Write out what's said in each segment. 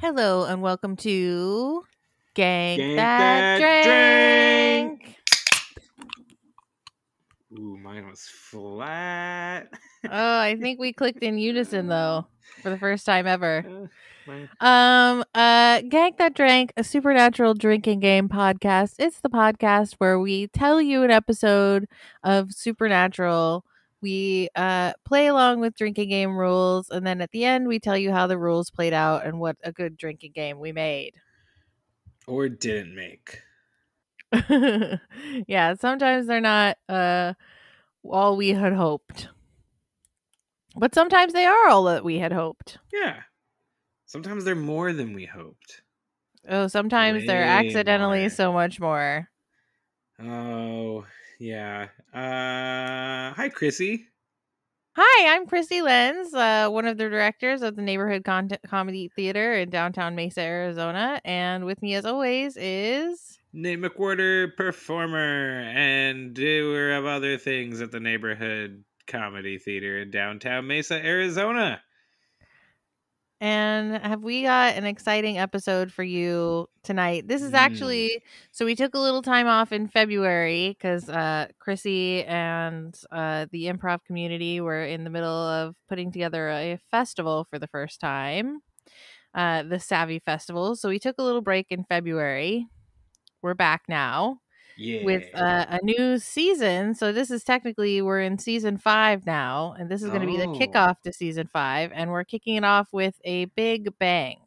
Hello and welcome to Gank Gank That That Drank. Drank. Ooh, mine was flat. Oh, I think we clicked in unison though for the first time ever. Mine. Gank That Drank, a supernatural drinking game podcast. It's the podcast where we tell you an episode of Supernatural. We play along with drinking game rules, and then at the end we tell you how the rules played out and what a good drinking game we made. Or didn't make. Yeah, sometimes they're not all we had hoped. But sometimes they are all that we had hoped. Yeah. Sometimes they're more than we hoped. Oh, sometimes they're Way accidentally more. so much more. Oh, yeah. Hi, Krissy. Hi, I'm Krissy Lenz, one of the directors of the Neighborhood Comedy Theater in downtown Mesa, Arizona. And with me, as always, is Nate McWhortor, performer and doer of other things at the Neighborhood Comedy Theater in downtown Mesa, Arizona. And have we got an exciting episode for you tonight? This is actually, so we took a little time off in February because Krissy and the improv community were in the middle of putting together a festival for the first time, the Savvy Festival. So we took a little break in February. We're back now. Yeah. With a new season. So this is technically, we're in season 5 now, and this is going to be the kickoff to season 5, and we're kicking it off with a big bang.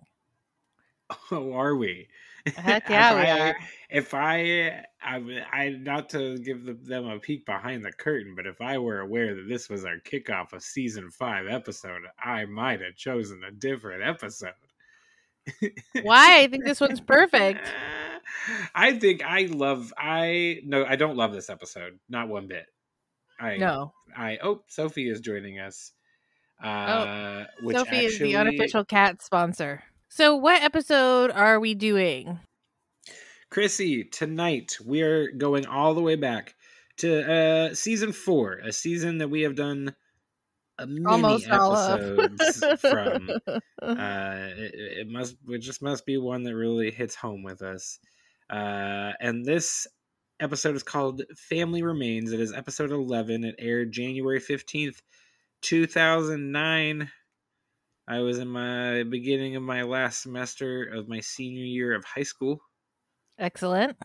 Oh, are we? Heck yeah, we are. If I not to give them a peek behind the curtain, but if I were aware that this was our kickoff of season 5 episode, I might have chosen a different episode. Why? I think this one's perfect. I don't love this episode. Not one bit. Sophie is joining us. Which Sophie is the unofficial cat sponsor. So what episode are we doing? Krissy, tonight we are going all the way back to season 4, a season that we have done many episodes from. It just must be one that really hits home with us. And this episode is called Family Remains. It is episode 11. It aired January 15th, 2009. I was in my beginning of my last semester of my senior year of high school. Excellent.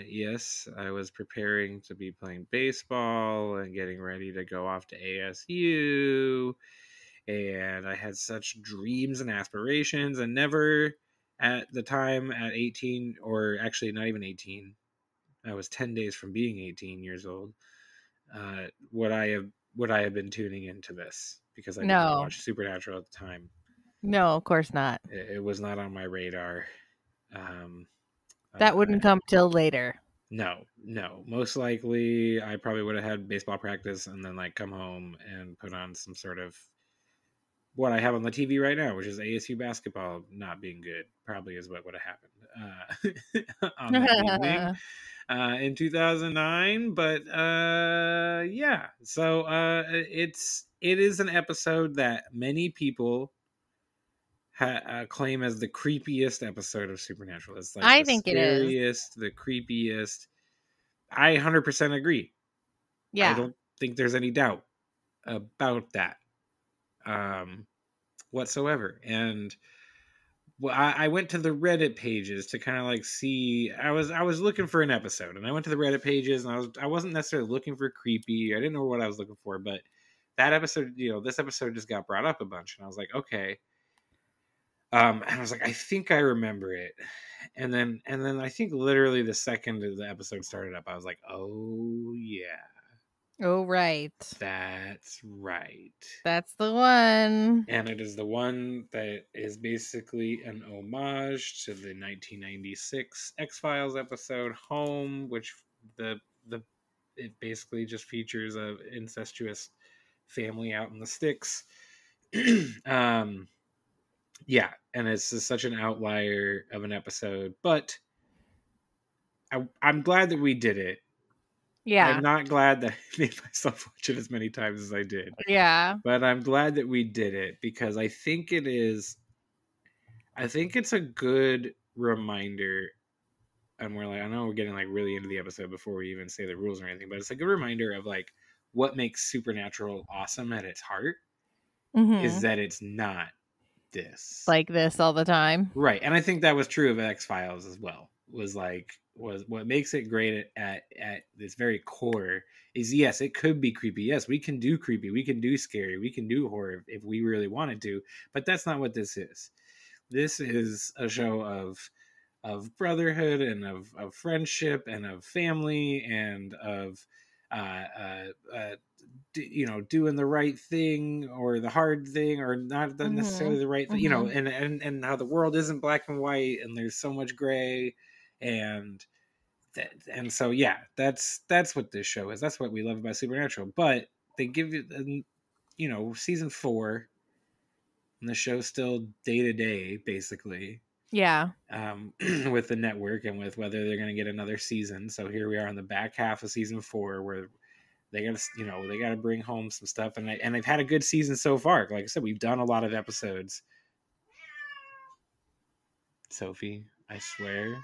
Yes, I was preparing to be playing baseball and getting ready to go off to ASU. And I had such dreams and aspirations, and never at the time at 18, or actually not even 18, I was 10 days from being 18 years old, would I have been tuning into this, because I did not watch Supernatural at the time. No, of course not. It was not on my radar. That wouldn't come till later. No. Most likely, I probably would have had baseball practice and then come home and put on some sort of what I have on the TV right now, which is ASU basketball not being good. Probably is what would have happened on that evening in 2009. But yeah, so it is an episode that many people claim as the creepiest episode of Supernatural. It's I think it is the creepiest. I 100% agree. Yeah, I don't think there's any doubt about that whatsoever. And I went to the Reddit pages to kind of see. I was looking for an episode, and I went to the Reddit pages, and I wasn't necessarily looking for creepy. I didn't know what I was looking for, but that episode, this episode just got brought up a bunch, and I was like, okay. And I was like, I think I remember it. And then I think literally the second the episode started up, I was like, oh yeah. Oh right. That's right. That's the one. And it is the one that is basically an homage to the 1996 X-Files episode Home, which it basically just features a incestuous family out in the sticks. Yeah, and it's just such an outlier of an episode, but I'm glad that we did it. Yeah. I'm not glad that I made myself watch it as many times as I did. Yeah. But I'm glad that we did it, because I think it is I think it's a good reminder, and I know we're getting like really into the episode before we even say the rules or anything, but it's a good reminder of like what makes Supernatural awesome at its heart is that it's not this. Like this all the time. Right. And I think that was true of X-Files as well. Was what makes it great at this very core is, yes, it could be creepy. Yes, we can do creepy, we can do scary, we can do horror if we really wanted to, but that's not what this is. This is a show of brotherhood and of friendship and of family and of doing the right thing or the hard thing or not necessarily the right thing, and how the world isn't black and white and there's so much gray, and so yeah, that's what this show is. That's what we love about Supernatural. But they give you, season 4, and the show's still day to day, basically. Yeah. With the network and with whether they're going to get another season. So here we are in the back half of season 4, where they got to bring home some stuff, and they've had a good season so far. Like I said, we've done a lot of episodes. Sophie, I swear.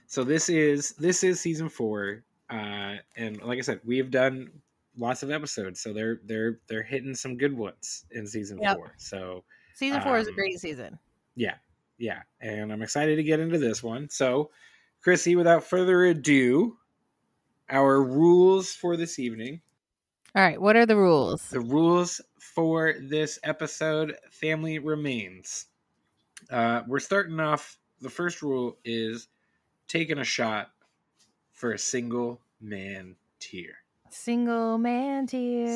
So this is season 4, and like I said, we've done lots of episodes, so they're hitting some good ones in season 4. So season 4 is a great season. Yeah, and I'm excited to get into this one. So, Krissy, without further ado, our rules for this evening. All right, what are the rules? The rules for this episode: family remains. We're starting off. The first rule is taking a shot for a single man tier. Single man tier.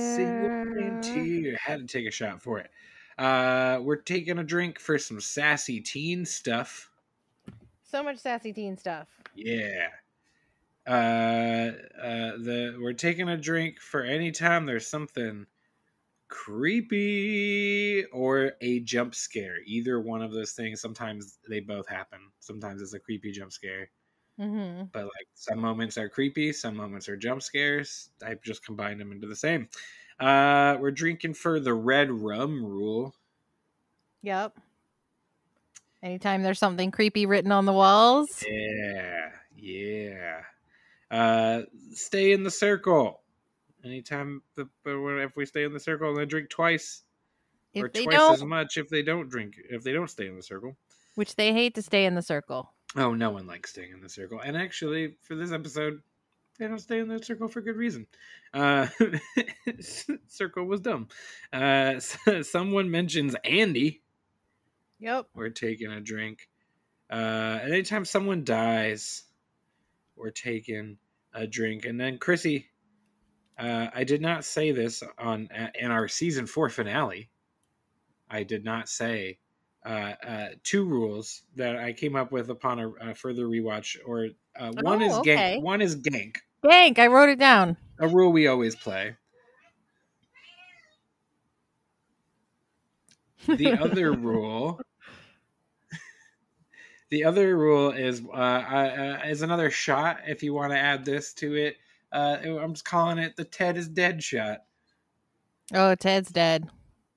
Had to take a shot for it. We're taking a drink for some sassy teen stuff. So much sassy teen stuff. Yeah. We're taking a drink for any time there's something creepy or a jump scare. Either one of those things. Sometimes they both happen. Sometimes it's a creepy jump scare. But like some moments are creepy, some moments are jump scares. I've just combined them into the same. We're drinking for the red rum rule. Yep. Anytime there's something creepy written on the walls. Yeah. Stay in the circle. Anytime if we stay in the circle, then drink twice. Or twice as much if they don't stay in the circle. Which they hate to stay in the circle. Oh, no one likes staying in the circle. And actually, for this episode, they don't stay in the circle for good reason. Circle was dumb. Someone mentions Andy. Yep. We're taking a drink. Anytime someone dies, we're taking a drink. And then Krissy, I did not say this in our season 4 finale. I did not say 2 rules that I came up with upon a further rewatch. Or one is Gank. One is Gank. Gank. I wrote it down. A rule we always play. The other rule. The other rule is another shot. If you want to add this to it, I'm just calling it the Ted is dead shot. Oh, Ted's dead.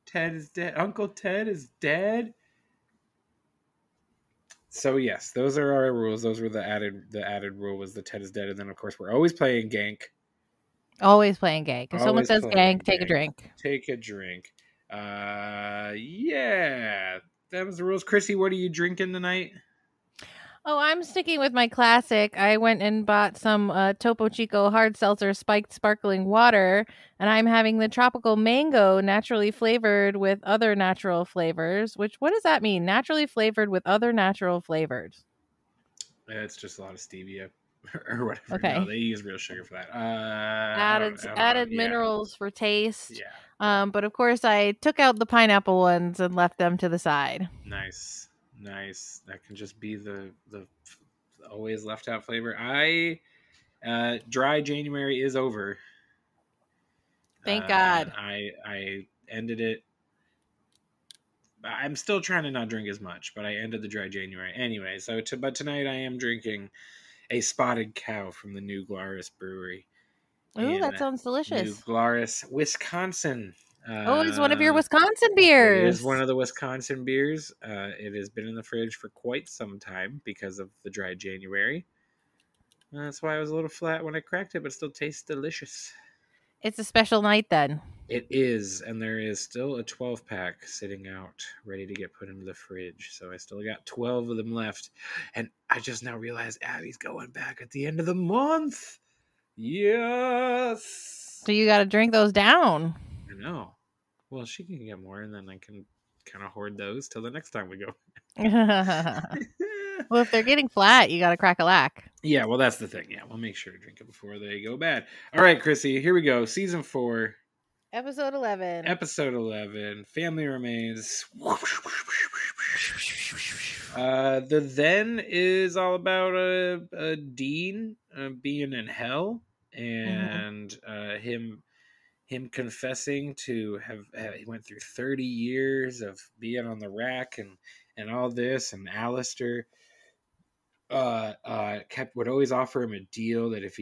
Ted is dead. Uncle Ted is dead. So yes, those are our rules. Those were the added rule was the Ted is dead, and then of course we're always playing Gank. Always playing Gank. If someone says Gank, take a drink. Take a drink. Yeah, that was the rules. Krissy, what are you drinking tonight? Oh, I'm sticking with my classic. I went and bought some Topo Chico hard seltzer spiked sparkling water, and I'm having the tropical mango naturally flavored with other natural flavors. What does that mean? Naturally flavored with other natural flavors? It's just a lot of stevia or whatever. Okay. No, they use real sugar for that. Added minerals for taste. Yeah. But of course, I took out the pineapple ones and left them to the side. Nice. That can just be the always left out flavor. Dry January is over. Thank God. I ended it. I'm still trying to not drink as much, but I ended the dry January anyway. But tonight I am drinking a Spotted Cow from the New Glarus Brewery. Ooh, that sounds delicious. New Glarus, Wisconsin. Oh, it's one of your Wisconsin It is beers. one of the Wisconsin beers. It has been in the fridge for quite some time because of the dry January. That's why I was a little flat when I cracked it, but still tastes delicious. It's a special night then. It is, and there is still a 12-pack sitting out, ready to get put into the fridge. So I still got 12 of them left. And I just now realized Abby's going back at the end of the month. Yes! So you got to drink those down. I know. Well, she can get more, and then I can kind of hoard those till the next time we go. Well, if they're getting flat, you got to crack a lack. Yeah, well, that's the thing. Yeah, we'll make sure to drink it before they go bad. All right, Krissy, here we go. Season 4. Episode 11. Episode 11. Family Remains. The then is all about a Dean being in hell and him confessing to have he went through 30 years of being on the rack and all this, and Alistair would always offer him a deal that if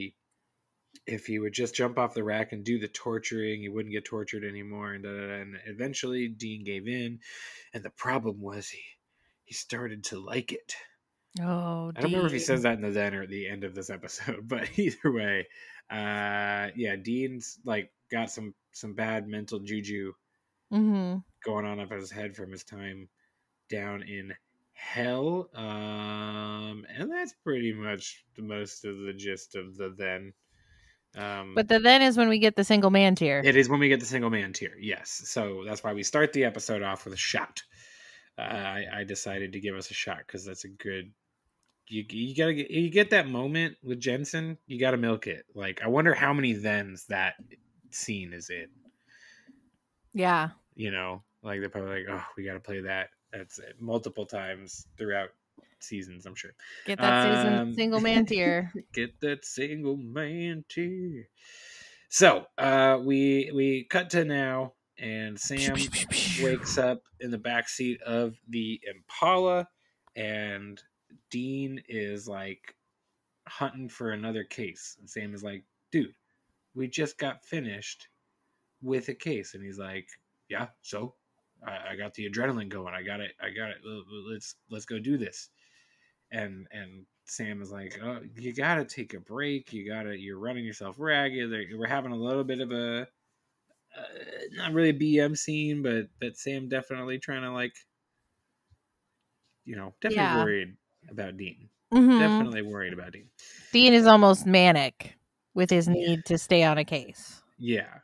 he would just jump off the rack and do the torturing, he wouldn't get tortured anymore. And eventually Dean gave in, and the problem was he started to like it. Oh, I don't remember if he says that in the then or at the end of this episode, but either way, yeah, Dean's like got some bad mental juju going on up his head from his time down in hell, and that's pretty much the most of the gist of the then. But the then is when we get the single man tier. It is when we get the single man tier, yes. So that's why we start the episode off with a shot. I decided to give us a shot because that's a good. You gotta get that moment with Jensen. You gotta milk it. Like, I wonder how many thens that scene is in. Yeah, you know, like they're probably like, oh, we gotta play that. That's it multiple times throughout seasons, I'm sure. Get that single man tier. Get that single man tier. So we cut to now, and Sam wakes up in the backseat of the Impala, and Dean is like hunting for another case. And Sam is like, dude, we just got finished with a case. And he's like, yeah, so I got the adrenaline going. I got it. Let's go do this. And Sam is like, oh, you gotta take a break. You're running yourself ragged. We're having a little bit of a not really a BM scene, but Sam definitely trying to, like, definitely worried about Dean. Definitely worried about Dean. Dean is almost manic with his need to stay on a case. Yeah.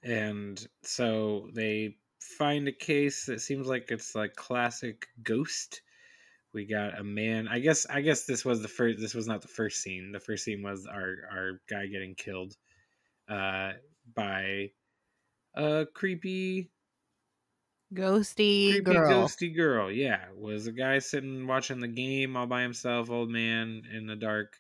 And so they find a case that seems like it's like classic ghost. We got a man. I guess this was the first. This was not the first scene. The first scene was our guy getting killed by a creepy ghosty girl. Yeah, was a guy sitting watching the game all by himself, old man in the dark,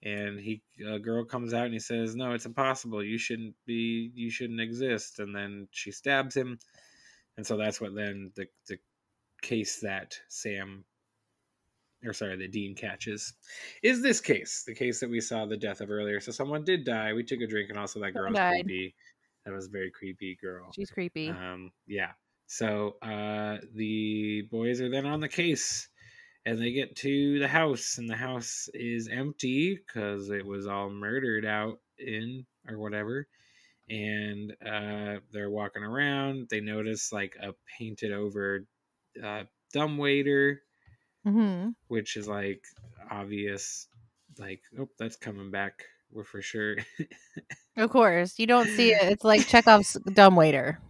and a girl comes out and he says, "No, it's impossible. You shouldn't exist." And then she stabs him, and so that's what then the case that that Dean catches is this case, the case that we saw the death of earlier. So someone did die. We took a drink, and also that girl was creepy. That was a very creepy girl. She's creepy. Yeah. So the boys are then on the case, and they get to the house, and the house is empty because it was all murdered out in or whatever. And they're walking around. They notice like a painted over dumbwaiter, which is like obvious, like, oh, that's coming back. We're for sure. Of course, you don't see it. It's like Chekhov's dumbwaiter.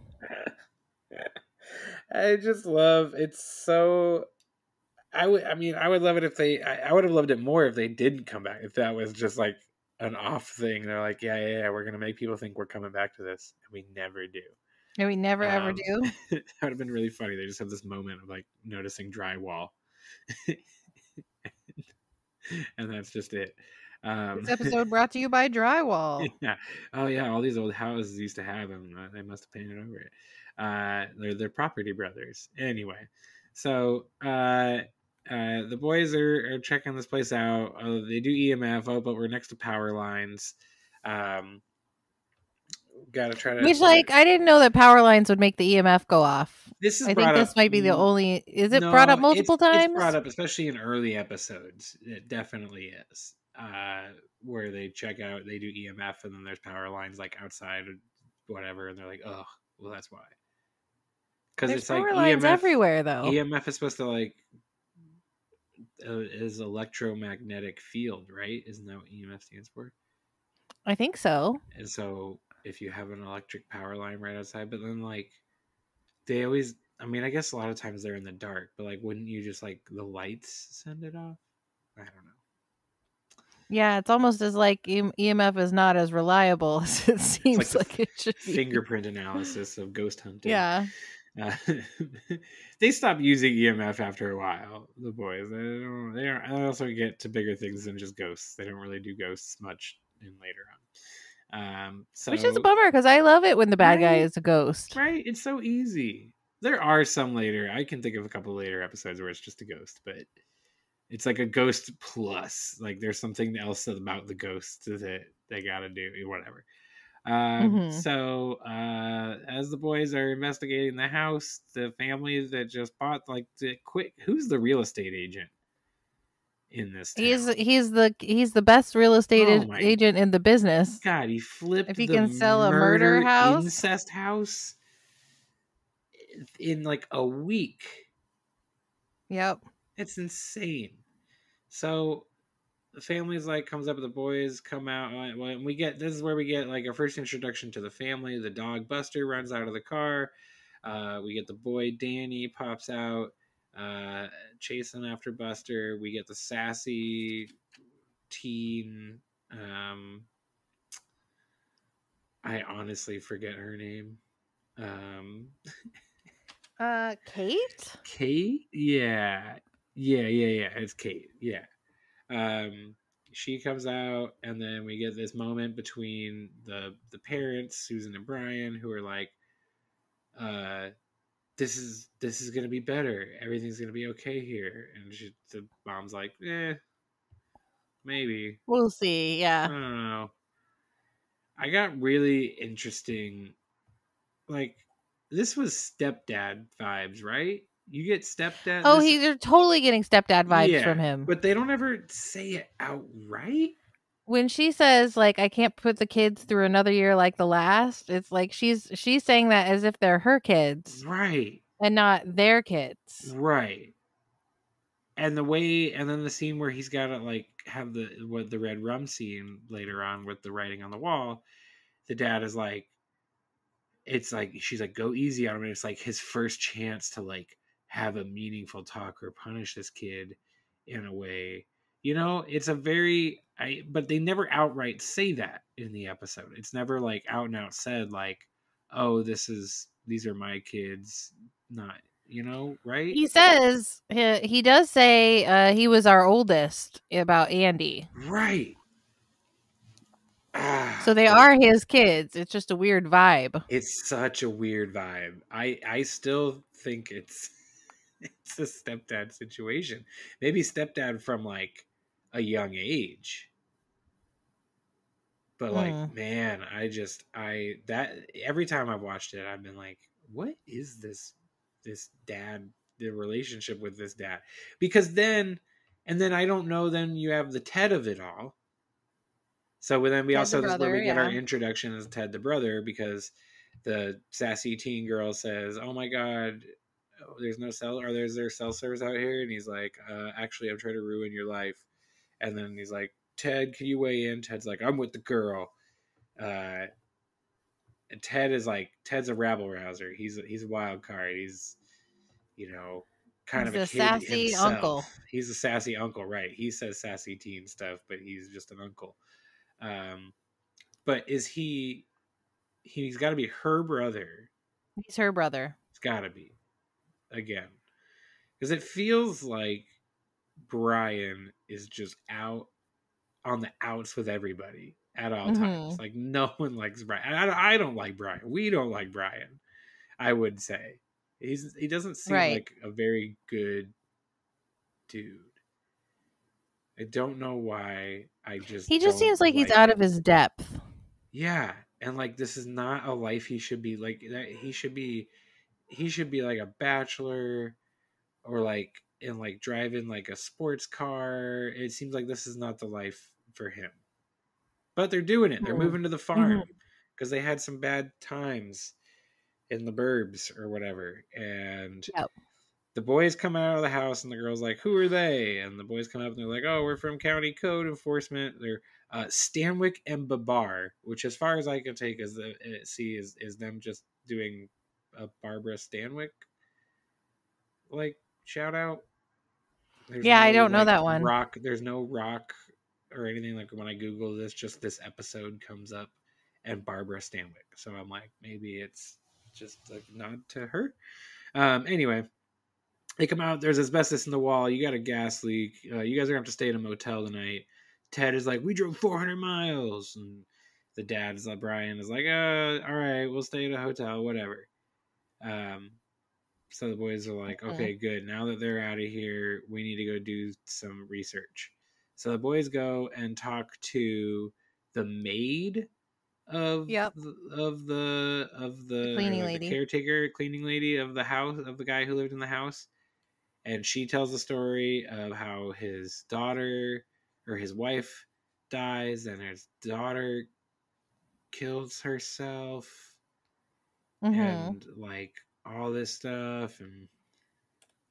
I just love it's so. I would love it if I would have loved it more if they didn't come back. If that was just like an off thing. They're like, yeah, we're gonna make people think we're coming back to this, and we never do. And we never ever do. That would have been really funny. They just have this moment of like noticing drywall, and that's just it. This episode brought to you by drywall. Yeah. Oh yeah, all these old houses used to have them. They must have painted over it. They're property brothers. Anyway, so the boys are checking this place out. They do EMF. Oh, but we're next to power lines. gotta try to. Which, like, I didn't know that power lines would make the EMF go off. This is I brought think up. this might be the only. Is it brought up No, multiple it's brought times? up, especially in early episodes. It definitely is. Where they check out, they do EMF, and then there's power lines like outside or whatever, and they're like, oh, well, that's why. Because There's it's like power lines everywhere, though. EMF is supposed to like is electromagnetic field, right? Isn't that what EMF stands for? I think so. And so if you have an electric power line right outside, but then like they always, I mean, I guess a lot of times they're in the dark, but like, wouldn't you just like the lights send it off? I don't know. Yeah, it's almost as like EMF is not as reliable as it seems like it should be. Fingerprint analysis of ghost hunting. Yeah. They stopped using EMF after a while. The boys, they also get to bigger things than just ghosts. They don't really do ghosts much in later on. Which is a bummer because I love it when the bad guy is a ghost. Right? It's so easy. There are some later. I can think of a couple later episodes where it's just a ghost, but it's like a ghost plus. Like there's something else about the ghost that they got to do, whatever. So as the boys are investigating the house, the family that just bought who's the real estate agent in this town? He's the best real estate agent in the business. God, he flipped if he can sell a murder house, incest house in like a week. Yep. It's insane. So the family's like comes up with the boys, come out, and this is where we get like our first introduction to the family. The dog Buster runs out of the car. We get the boy Danny pops out, chasing after Buster. We get the sassy teen. I honestly forget her name. Kate? Kate? Yeah. It's Kate. Yeah. She comes out, and then we get this moment between the parents, Susan and Brian, who are like, this is gonna be better. Everything's gonna be okay here. And the mom's like, maybe. We'll see. Yeah. I don't know. I got really interesting. Like, this was stepdad vibes, right? You get stepdad. Oh, they're totally getting stepdad vibes from him. But they don't ever say it outright. When she says, like, I can't put the kids through another year like the last, it's like she's saying that as if they're her kids. Right. And not their kids. Right. And then the scene where he's got to, like, have the red rum scene later on with the writing on the wall, the dad is like, it's like, she's like, go easy on him. And it's like his first chance to, like, have a meaningful talk or punish this kid in a way. You know, it's a very but they never outright say that in the episode. It's never like out and out said like, oh, these are my kids, not, you know, right? He says he does say he was our oldest about Andy. Right. So they are his kids. It's just a weird vibe. It's such a weird vibe. I still think it's a stepdad situation. Maybe stepdad from like a young age. But like, man, every time I've watched it, I've been like, what is this dad, the relationship with this dad? Because then I don't know, then you have the Ted of it all. So then we also, this is where we get our introduction as Ted the brother, because the sassy teen girl says, oh my God, there's no cell, or there's there cell service out here? And he's like, actually, I'm trying to ruin your life. And then he's like, Ted, can you weigh in? Ted's like, I'm with the girl. And Ted's a rabble rouser. He's a wild card. He's, you know, kind of a kid sassy himself. Uncle. He's a sassy uncle, right? He says sassy teen stuff, but he's just an uncle. But he's got to be her brother. He's her brother. It's got to be, again, because it feels like Brian is just out on the outs with everybody at all times. Like, no one likes Brian. I don't like Brian. We don't like Brian, I would say. He doesn't seem like a very good dude. I don't know why. He just seems like he's out of his depth. Yeah. and like this is not a life he should be like. That he should be like a bachelor, or like and like driving like a sports car. It seems like this is not the life for him. But they're doing it. They're moving to the Mhm. farm because they had some bad times in the burbs or whatever. And Yep. the boys come out of the house, and the girl's like, "Who are they?" And the boys come up, and they're like, "Oh, we're from County Code Enforcement." They're Stanwyck and Babar, which, as far as I can take, is them just doing a Barbara Stanwyck like shout out. There's Yeah, I no don't know like that one. rock. There's no rock or anything. Like when I Google this, just this episode comes up and Barbara Stanwyck. So I'm like, maybe it's just a nod to her. Anyway, they come out. There's asbestos in the wall. You got a gas leak. You guys are gonna have to stay in a motel tonight. Ted is like, we drove 400 miles, and the dad's like, Brian is like, all right, we'll stay at a hotel, whatever. So the boys are like, okay, good. Now that they're out of here, we need to go do some research. So the boys go and talk to the maid of Yep. the or Cleaning like the lady. caretaker, cleaning lady of the house, of the guy who lived in the house. And she tells the story of how his daughter or his wife dies, and his daughter kills herself, Mm-hmm. and like all this stuff, and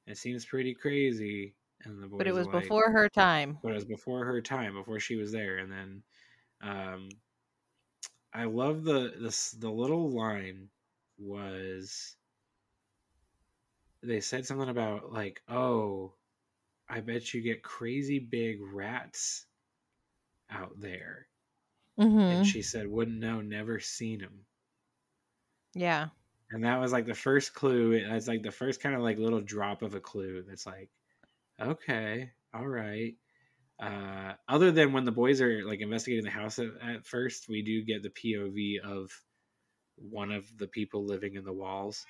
it seems pretty crazy. And the But it boys are was like, before her time. but it was before her time, before she was there. And then I love the little line was, they said something about like, oh, I bet you get crazy big rats out there. And Mm-hmm. she said, wouldn't know, never seen them. Yeah. And that was like the first clue. It's like the first kind of like little drop of a clue that's like, okay, all right. Other than when the boys are like investigating the house at first, we do get the POV of one of the people living in the walls,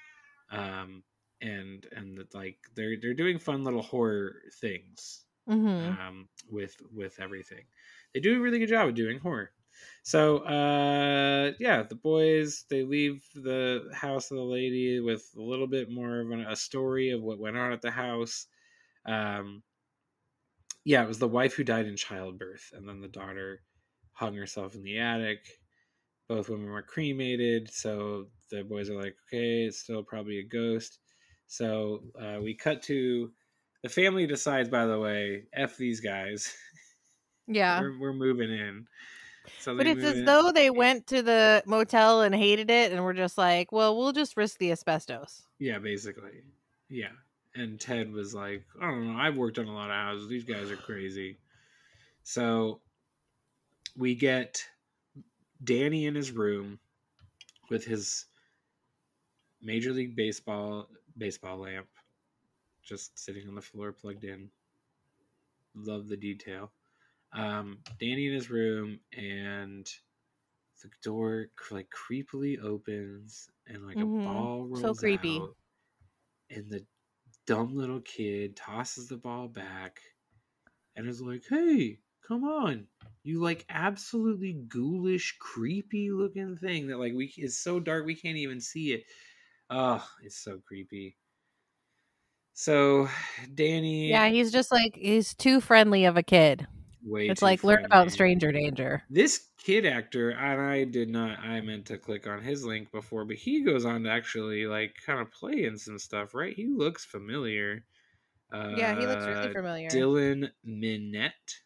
um, and like they're doing fun little horror things, Mm-hmm. with everything. They do a really good job of doing horror. So yeah, the boys, they leave the house of the lady with a little bit more of a story of what went on at the house. Um, yeah, it was the wife who died in childbirth, and then the daughter hung herself in the attic. Both women were cremated, so the boys are like, okay, it's still probably a ghost. So we cut to the family decides, by the way, F these guys. Yeah. we're moving in. So But they it's move as in. though they went to the motel and hated it and were just like, well, we'll just risk the asbestos. Yeah, basically. Yeah. And Ted was like, I don't know, I've worked on a lot of houses. These guys are crazy. So we get Danny in his room with his Major League baseball lamp just sitting on the floor plugged in. Love the detail. Danny in his room, and the door like creepily opens, and like a Mm-hmm. ball So rolls creepy. out, and the dumb little kid tosses the ball back and is like, "Hey, come on." You like absolutely ghoulish, creepy looking thing that like we it's so dark we can't even see it. Oh, it's so creepy. So Danny, Yeah, he's just like, he's too friendly of a kid. way It's too like, learn about friendly. stranger danger. This kid actor, and I meant to click on his link before, but he goes on to actually like kind of play in some stuff, right? He looks familiar. Yeah, he looks really familiar. Dylan Minette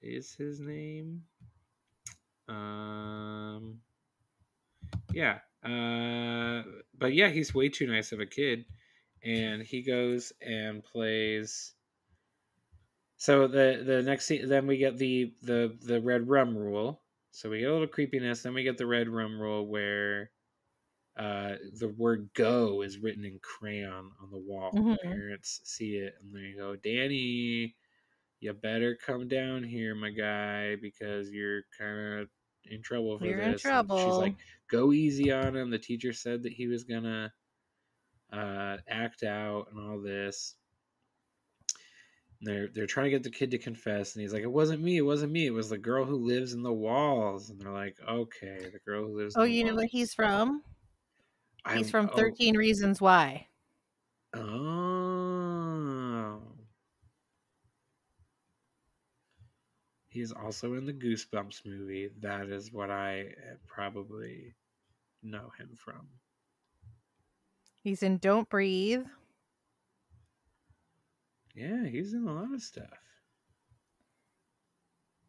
is his name. Um, yeah. But yeah, he's way too nice of a kid, and he goes and plays. So the next scene, then we get the red rum rule. So we get a little creepiness. Then we get the red rum rule where the word "go" is written in crayon on the wall. The Mm-hmm. parents see it and they go, "Danny, you better come down here, my guy, because you're kind of in trouble for You're in this." And she's trouble. like, "Go easy on him. The teacher said that he was gonna act out and all this." They're trying to get the kid to confess, and he's like, "It wasn't me. It wasn't me. It was the girl who lives in the walls." And they're like, "Okay, the girl who lives in Oh, the you know what walls." he's from? He's from Oh 13 Reasons Why. oh. He's also in the Goosebumps movie. That is what I probably know him from. He's in Don't Breathe. Yeah, he's in a lot of stuff.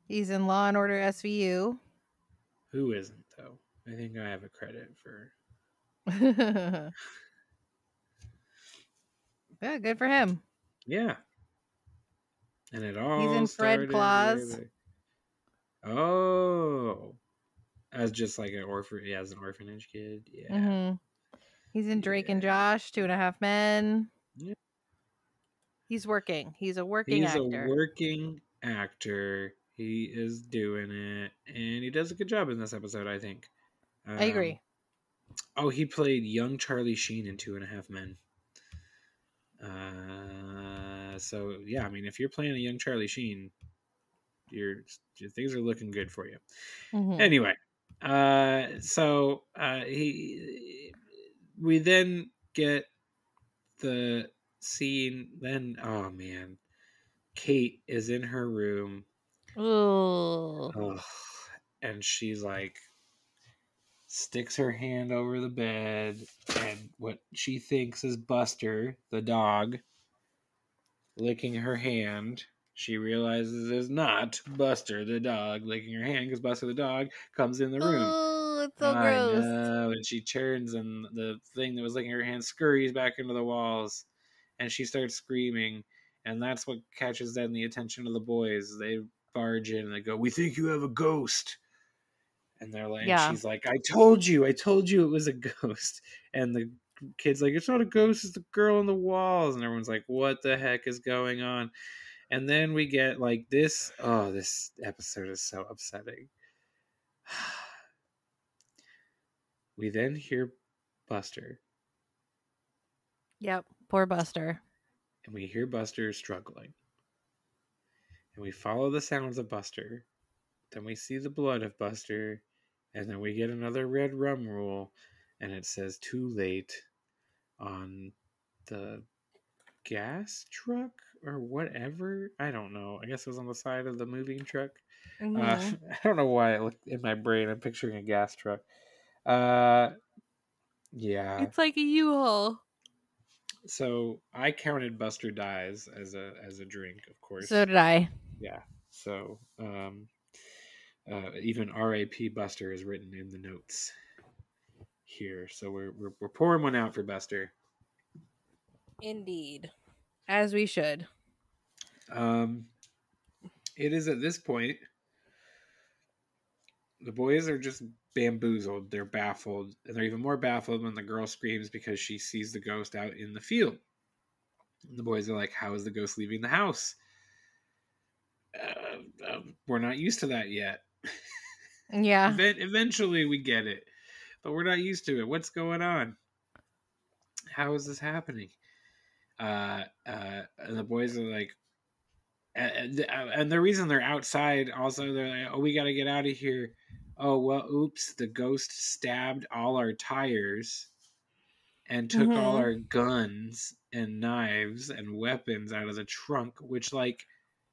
He's in Law and Order SVU. Who isn't, though? I think I have a credit for. Yeah, good for him. Yeah. And it He's in all Fred started way Claus. back. Oh. As just like an orphan, yeah, as an orphanage kid. Yeah. Mm-hmm. He's in Drake and Yeah. Josh, 2.5 Men. Yeah. He's working. He's a working He's a actor. working actor. He is doing it. And he does a good job in this episode, I think. I agree. Oh, he played young Charlie Sheen in 2.5 Men. So yeah, I mean, if you're playing a young Charlie Sheen, your things are looking good for you. Mm-hmm. Anyway, we then get the scene. Then, oh man, Kate is in her room. Ooh. Ugh, and she's like sticks her hand over the bed, and what she thinks is Buster, the dog, licking her hand. She realizes it's not Buster, the dog, licking her hand because Buster, the dog, comes in the room. Oh, it's so I gross. know. And she turns, and the thing that was licking her hand scurries back into the walls, and she starts screaming. And that's what catches then the attention of the boys. They barge in and they go, "We think you have a ghost." And they're like, and she's like, I told you it was a ghost. And the kid's like, it's not a ghost, it's the girl on the walls. And everyone's like, what the heck is going on? And then we get like this. Oh, this episode is so upsetting. We then hear Buster. Yep, poor Buster. And we hear Buster struggling. And we follow the sounds of Buster. Then we see the blood of Buster. And then we get another red rum roll. And it says too late on the gas truck or whatever. I don't know. I guess it was on the side of the moving truck. Mm-hmm. I don't know why in my brain I'm picturing a gas truck. Yeah. It's like a U-Haul. So I counted Buster Dies as a drink, of course. So did I. Yeah. So even R.A.P. Buster is written in the notes here. So we're pouring one out for Buster. Indeed. As we should. It is at this point the boys are just bamboozled. They're baffled, and they're even more baffled when the girl screams because she sees the ghost out in the field. And the boys are like, "How is the ghost leaving the house?" We're not used to that yet. Yeah. Eventually, we get it, but we're not used to it. What's going on? How is this happening? And the boys are like, and the reason they're outside also, they're like, oh, we got to get out of here. Oh, well, oops, the ghost stabbed all our tires and took all our guns and knives and weapons out of the trunk, which like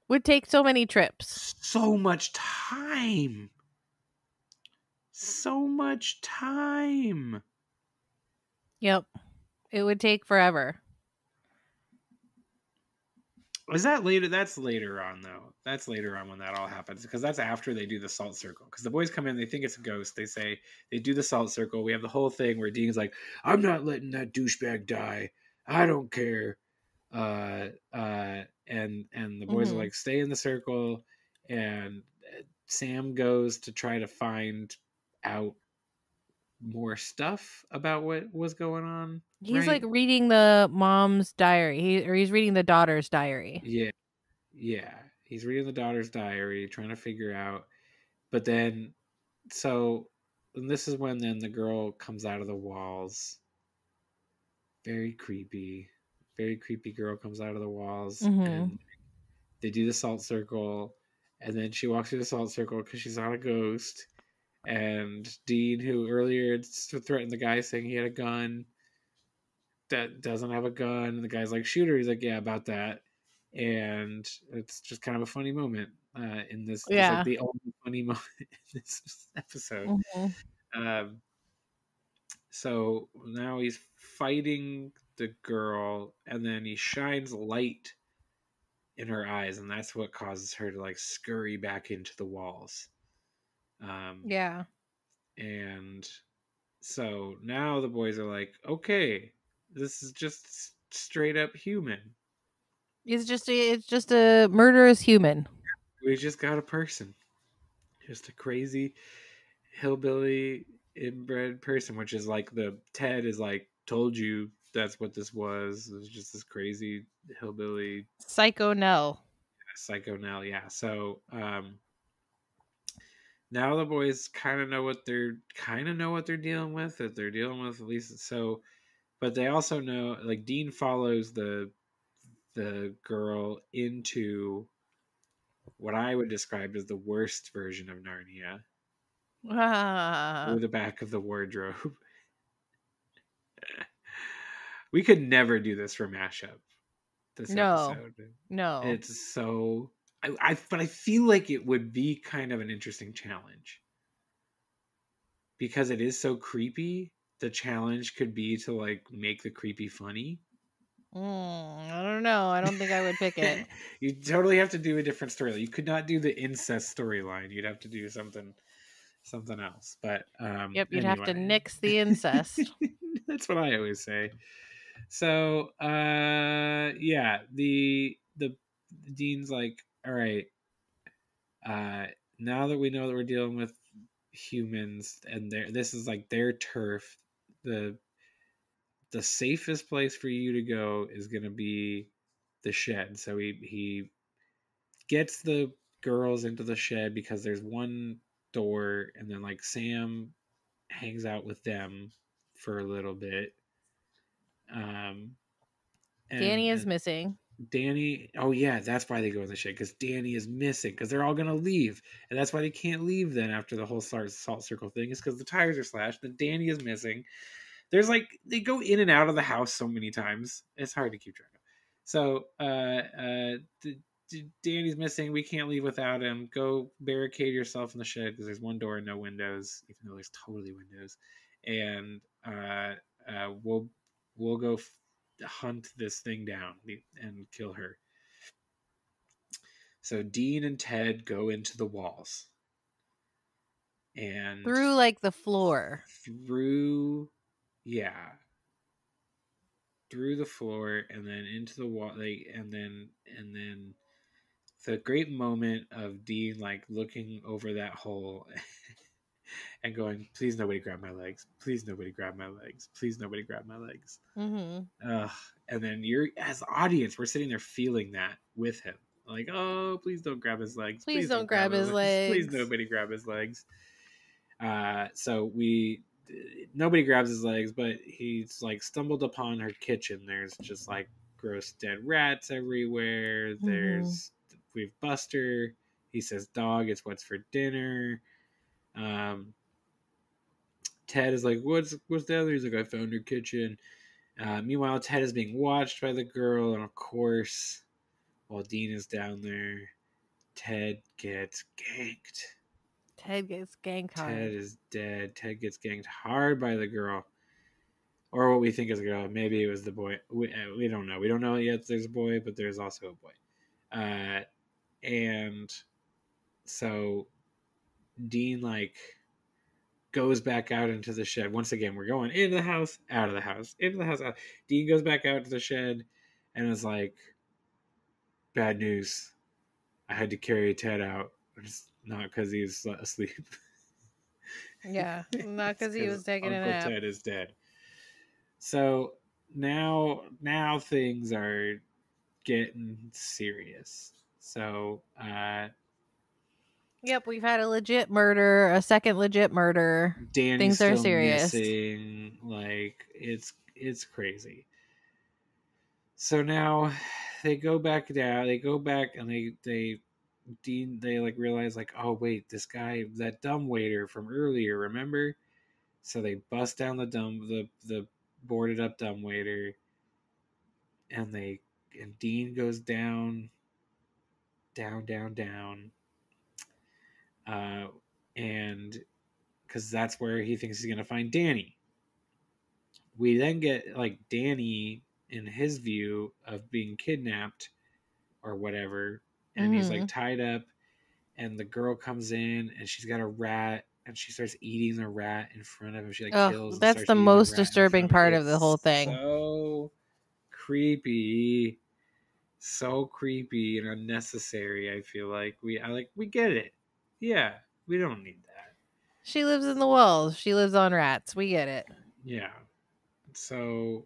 would take so many trips. So much time. Yep. It would take forever. Is that later? That's later on, though. That's later on when that all happens, because that's after they do the salt circle. Because the boys come in, they think it's a ghost. They say they do the salt circle. We have the whole thing where Dean's like, "I'm not letting that douchebag die. I don't care." And the boys are like, "Stay in the circle." And Sam goes to try to find out more stuff about what was going on. He's like reading the mom's diary. He's reading the daughter's diary. Yeah. He's reading the daughter's diary, trying to figure out. But then, and this is when then the girl comes out of the walls. Very creepy girl comes out of the walls, and They do the salt circle, and then she walks through the salt circle because she's not a ghost. And Dean, who earlier threatened the guy saying he had a gun, that doesn't have a gun, and the guy's like, shoot her. He's like, yeah, about that. And it's just kind of a funny moment in this. It's like Yeah. the only funny moment in this episode. Mhm. So now he's fighting the girl, and then he shines light in her eyes, and that's what causes her to like scurry back into the walls. Yeah. And so now the boys are like, okay, this is just straight up human. It's just a murderous human. We just got a person, just a crazy hillbilly inbred person, which is like the Ted is like, told you that's what this was. It was just this crazy hillbilly Psycho Nell. psycho Nell. Yeah. So now the boys kind of know what they're dealing with. That they're dealing with, at least. So, but they also know, like, Dean follows the girl into what I would describe as the worst version of Narnia, through the back of the wardrobe. We could never do this for mashup. This episode, No. it's so. But I feel like it would be kind of an interesting challenge because it is so creepy. The challenge could be to like make the creepy funny. I don't know. I don't think I would pick it. You totally have to do a different storyline. You could not do the incest storyline. You'd have to do something else. But Yep, you'd have to anyway. nix the incest. That's what I always say. So yeah, the Dean's like, all right, now that we know that we're dealing with humans and this is like their turf, the safest place for you to go is going to be the shed. So he gets the girls into the shed because there's one door, and then like Sam hangs out with them for a little bit. Danny is And missing. Danny, oh yeah, that's why they go in the shed, because Danny is missing, because they're all gonna leave, and that's why they can't leave then after the whole salt circle thing, is because the tires are slashed. Then Danny is missing. There's like, they go in and out of the house so many times, it's hard to keep track of. So Danny's missing. We can't leave without him. Go barricade yourself in the shed because there's one door and no windows, even though there's totally windows. And we'll go hunt this thing down and kill her. So Dean and Ted go into the walls. And through like the floor. Through the floor and then into the wall, like, and then the great moment of Dean like looking over that hole and going, please nobody grab my legs, please nobody grab my legs, please nobody grab my legs. And then you're, as the audience, we're sitting there feeling that with him, like, oh, please don't grab his legs, Please don't grab his legs, please nobody grab his legs. So nobody grabs his legs, but he's like stumbled upon her kitchen. There's just like gross dead rats everywhere. We've Buster. He says, dog, it's what's for dinner. Ted is like, what's the other? He's like, I found her kitchen. Meanwhile, Ted is being watched by the girl, and of course, while Dean is down there, Ted gets ganked. Ted gets ganked hard. Ted is dead. Ted gets ganked hard by the girl. Or what we think is a girl. Maybe it was the boy. We don't know. We don't know yet there's a boy, but there's also a boy. And so Dean, like, goes back out into the shed. Once again, we're going into the house, out of the house, into the house, out. Dean goes back out to the shed and is like, bad news. I had to carry Ted out. It's not because he was asleep. Yeah, not because he was taking Uncle a nap. Ted is dead. So now things are getting serious. So yep, we've had a legit murder, a second legit murder. Danny's Things are still serious. missing. Like, it's crazy. So now they go back down. They go back and they like realize like, oh wait, this guy, that dumb waiter from earlier, remember? So they bust down the boarded up dumb waiter, and Dean goes down, down, and because that's where he thinks he's gonna find Danny. We then get like Danny in his view of being kidnapped or whatever, and he's like tied up, and the girl comes in and she's got a rat and she starts eating the rat in front of him. She like kills and that's starts the eating most the rat disturbing part of the whole thing. So creepy. So creepy and unnecessary. I feel like we get it. Yeah, we don't need that. She lives in the walls. She lives on rats. We get it. Yeah. So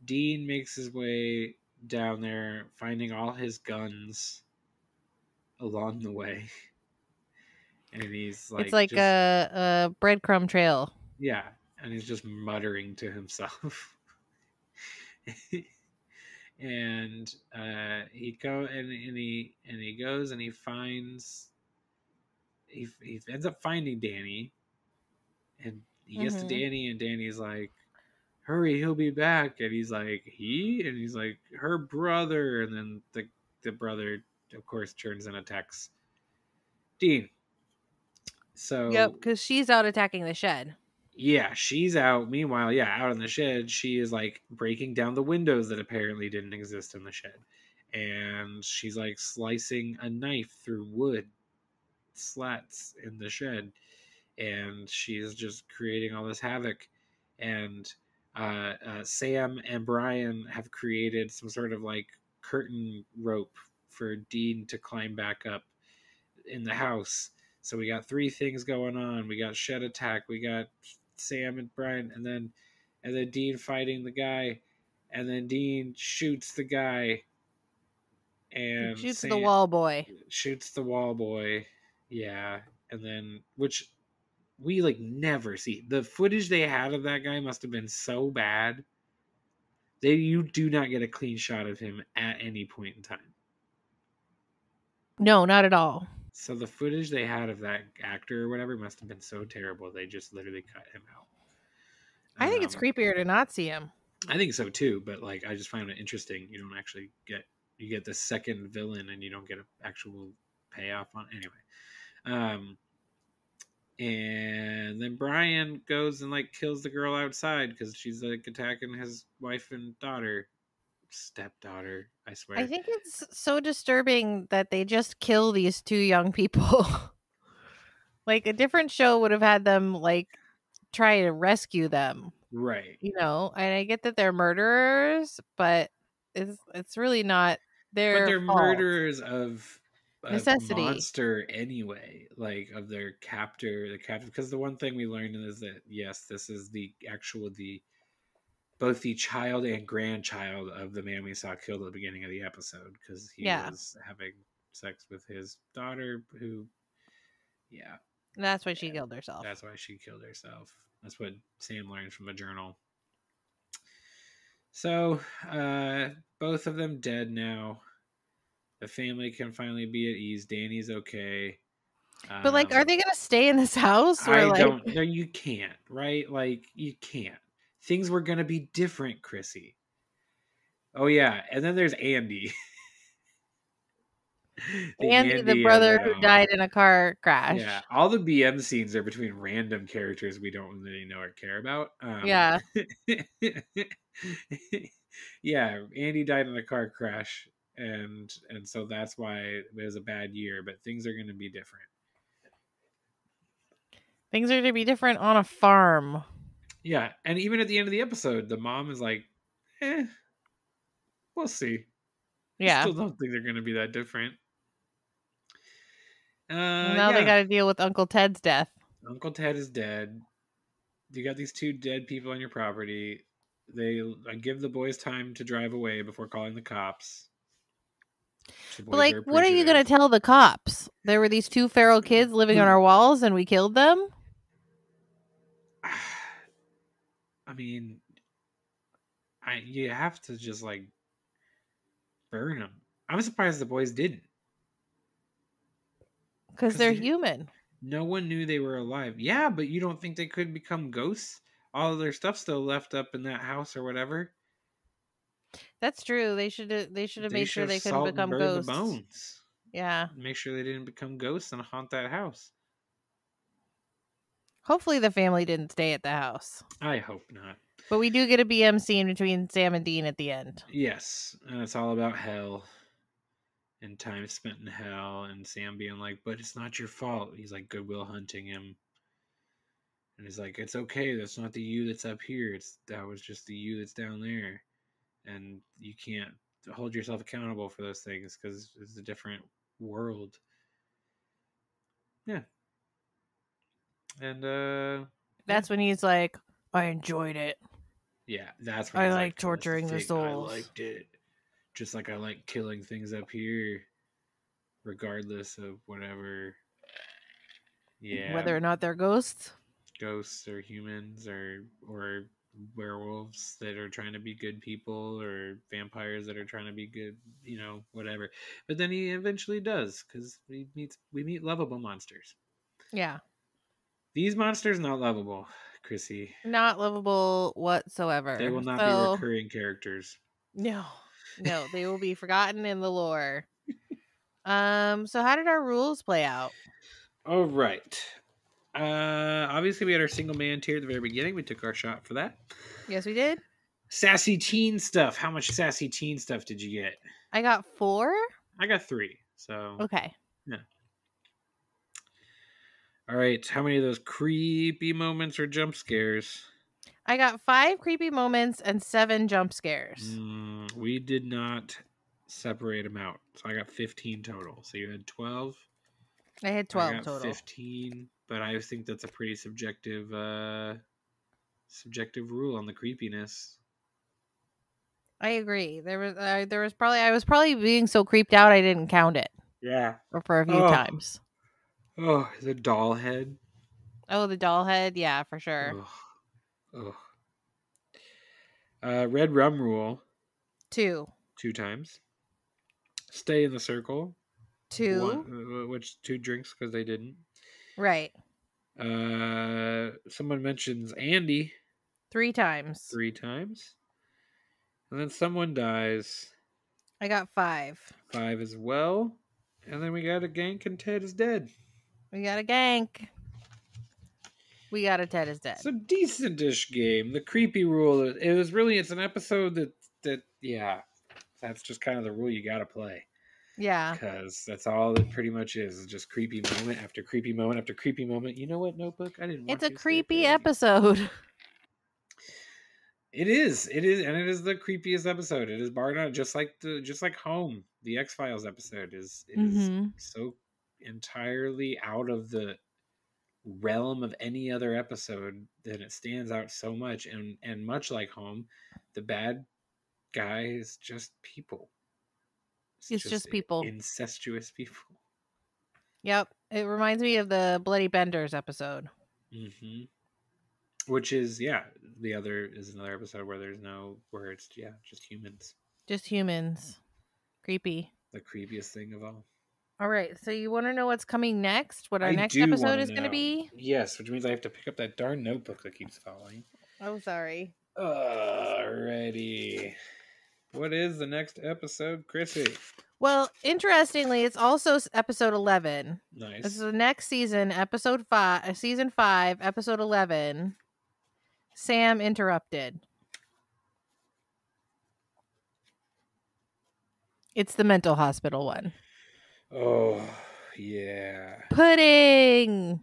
Dean makes his way down there, finding all his guns along the way. And he's like, it's like just, a breadcrumb trail. Yeah, and he's just muttering to himself. And he goes and he finds he ends up finding Danny, and he gets to Danny, and Danny's like, hurry, he'll be back. And he's like, and he's like, her brother. And then the brother, of course, turns and attacks Dean. So yep, because she's out attacking the shed. Yeah, she's out. Meanwhile, yeah, out in the shed, she is like breaking down the windows that apparently didn't exist in the shed. And she's like slicing a knife through wood slats in the shed. And she's just creating all this havoc. And Sam and Brian have created some sort of like curtain rope for Dean to climb back up in the house. So we got three things going on. We got shed attack. We got Sam and Brian, and then Dean fighting the guy, and then Dean shoots the guy, and Shoots Sam the wall boy. Shoots the wall boy. Yeah, and then which we like never see. The footage they had of that guy must have been so bad. You do not get a clean shot of him at any point in time. No, not at all. So the footage they had of that actor or whatever must have been so terrible they just literally cut him out. I think it's creepier to not see him. I think so too, but like I just find it interesting. You don't actually get the second villain and you don't get an actual payoff on anyway. And then Brian goes and like kills the girl outside because she's like attacking his wife and stepdaughter, I swear. I think it's so disturbing that they just kill these two young people. Like a different show would have had them like try to rescue them. Right. You know, and I get that they're murderers, but it's really not their But they're fault. murderers of necessity. Monster anyway, like of their captor, because the one thing we learned is that yes, this is both the child and grandchild of the man we saw killed at the beginning of the episode, because he was having sex with his daughter, who that's why she killed herself. That's why she killed herself. That's what Sam learned from a journal. So both of them dead now. The family can finally be at ease. Danny's okay. But like, are they gonna stay in this house? I don't. No, you can't. Right? Like, you can't. Things were gonna be different, Krissy. Oh yeah, and then there's Andy. Andy, the brother who died in a car crash. Yeah, all the BM scenes are between random characters we don't really know or care about. Yeah. Yeah, Andy died in a car crash, and so that's why it was a bad year. But things are going to be different. Things are going to be different on a farm. Yeah, and even at the end of the episode, the mom is like, we'll see. Yeah. I still don't think they're going to be that different. Now they got to deal with Uncle Ted's death. Uncle Ted is dead. You got these two dead people on your property. They give the boys time to drive away before calling the cops. But like, what are you going to tell the cops? There were these two feral kids living on our walls and we killed them? I mean, you have to just like burn them. I'm surprised the boys didn't. Because they're human. No one knew they were alive. Yeah, but you don't think they could become ghosts? All of their stuff still left up in that house or whatever. That's true. They should have made sure they couldn't salt and become burn ghosts. the bones. Yeah. Make sure they didn't become ghosts and haunt that house. Hopefully the family didn't stay at the house. I hope not. But we do get a BM scene between Sam and Dean at the end. Yes, and it's all about hell and time spent in hell, and Sam being like, but it's not your fault. He's like Goodwill Hunting him. And he's like, it's okay, that's not the you that's up here. That was just the you that's down there. And you can't hold yourself accountable for those things because it's a different world. Yeah. And that's when he's like, I enjoyed it. Yeah, that's when I like torturing the souls. I liked it. Just like I like killing things up here, regardless of whatever. Yeah. Whether or not they're ghosts. Ghosts or humans or werewolves that are trying to be good people or vampires that are trying to be good, whatever. But then he eventually does because we meet lovable monsters. Yeah. These monsters not lovable, Krissy. Not lovable whatsoever. They will not be recurring characters. No, they will be forgotten in the lore. So how did our rules play out? All right. Obviously we had our single man tier at the very beginning. We took our shot for that. Yes, we did. Sassy teen stuff. How much sassy teen stuff did you get? I got 4. I got 3. So okay. Yeah. All right. How many of those creepy moments or jump scares? I got 5 creepy moments and 7 jump scares. We did not separate them out. So I got 15 total. So you had 12. I had 12 I got total. 15, but I think that's a pretty subjective rule on the creepiness. I agree. There was probably I was probably being so creeped out I didn't count it. Yeah. Or for a few times. Oh, the doll head. Oh, the doll head. Yeah, for sure. Red rum rule. 2 times. Stay in the circle. 2. Which 2 drinks because they didn't. Right. Someone mentions Andy. 3 times. 3 times. And then someone dies. I got 5. 5 as well. And then we got a Gank and Ted is dead. We got a Gank. We got a Ted is dead. It's a decent-ish game. The creepy rule, it's an episode that yeah, that's just kind of the rule you got to play. Yeah. Because that's all it pretty much is just creepy moment after creepy moment after creepy moment. You know what, Notebook? I didn't want It's a creepy episode. It is, and it is the creepiest episode. It is bar none, just like Home, the X-Files episode is so entirely out of the realm of any other episode that it stands out so much. And much like Home, the bad guy is just people. It's just people. Incestuous people. Yep. It reminds me of the Bloody Benders episode. Mm-hmm. Which is, the other is another episode where it's just humans. Just humans. Creepy. The creepiest thing of all. All right. So you want to know what's coming next? What our next episode is going to be? Yes, which means I have to pick up that darn notebook that keeps falling. Oh, sorry. Alrighty. What is the next episode, Krissy? Well, interestingly, it's also episode 11. Nice. This is the next season, season 5, episode 11. Sam Interrupted. It's the mental hospital one. Oh, yeah. Pudding!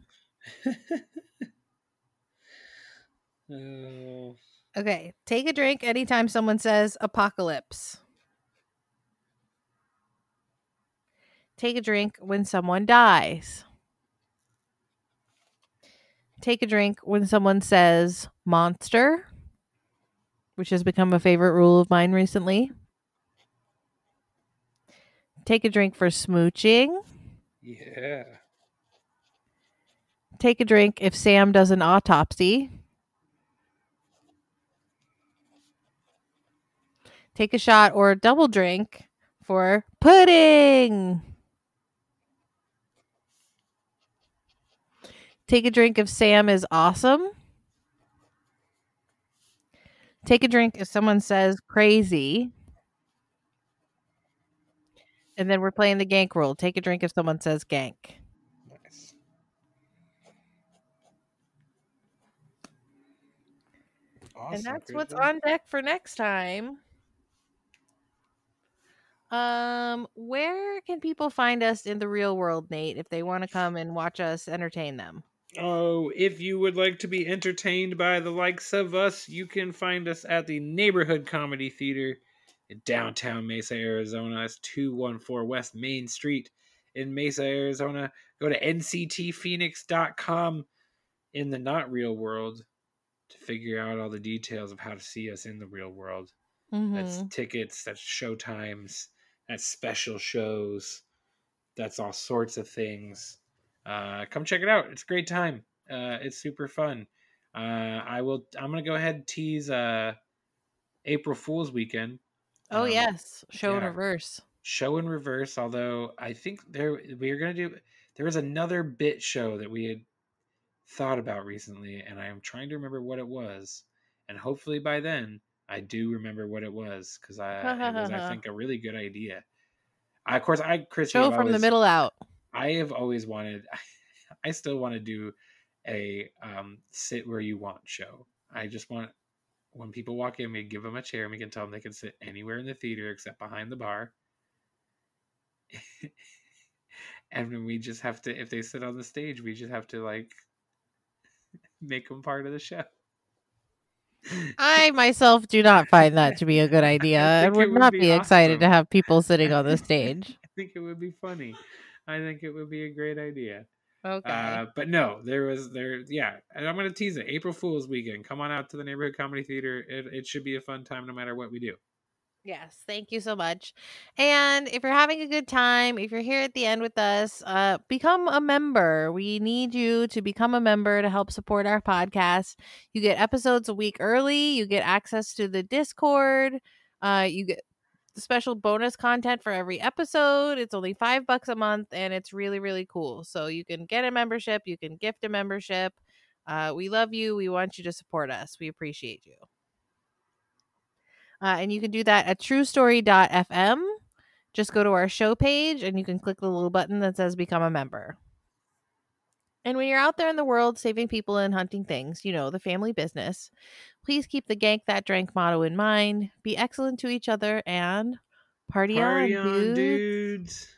Oh. Okay, take a drink anytime someone says apocalypse. Take a drink when someone dies. Take a drink when someone says monster, which has become a favorite rule of mine recently. Take a drink for smooching. Yeah. Take a drink if Sam does an autopsy. Take a shot or double drink for pudding. Take a drink if Sam is awesome. Take a drink if someone says crazy. And then we're playing the gank rule. Take a drink if someone says gank. Nice. Awesome. And that's Great what's job. on deck for next time. Where can people find us in the real world, Nate, if they want to come and watch us entertain them? Oh, if you would like to be entertained by the likes of us, you can find us at the Neighborhood Comedy Theater in downtown Mesa, Arizona. It's 214 West Main Street in Mesa, Arizona. Go to nctphoenix.com in the not real world to figure out all the details of how to see us in the real world. That's tickets, that's show times, that's special shows, that's all sorts of things. Come check it out. It's a great time. It's super fun. I'm gonna go ahead and tease April Fool's weekend. Oh yes, show in yeah. reverse. Show in reverse. Although I think there was another bit show that we had thought about recently, and I am trying to remember what it was. And hopefully by then I do remember what it was, because it was, I think, a really good idea. Krissy, show from the middle out. I have always wanted. I still want to do a sit where you want show. I just want, when people walk in, we give them a chair and we can tell them they can sit anywhere in the theater except behind the bar. And we just have to, if they sit on the stage, we just have to like make them part of the show. I myself do not find that to be a good idea. I would not be excited to have people sitting on the stage. I think it would be funny. I think it would be a great idea. Okay. But no, yeah. And I'm going to tease it. April Fool's weekend. Come on out to the Neighborhood Comedy Theater. It should be a fun time no matter what we do. Yes, thank you so much. And if you're having a good time, if you're here at the end with us, become a member. We need you to become a member to help support our podcast. You get episodes a week early. You get access to the Discord. You get special bonus content for every episode. It's only $5 a month, and it's really, really cool. So you can get a membership. You can gift a membership. We love you. We want you to support us. We appreciate you. And you can do that at truestory.fm. Just go to our show page and you can click the little button that says become a member. And when you're out there in the world saving people and hunting things, the family business, please keep the Gank That Drank motto in mind. Be excellent to each other and party on, dudes.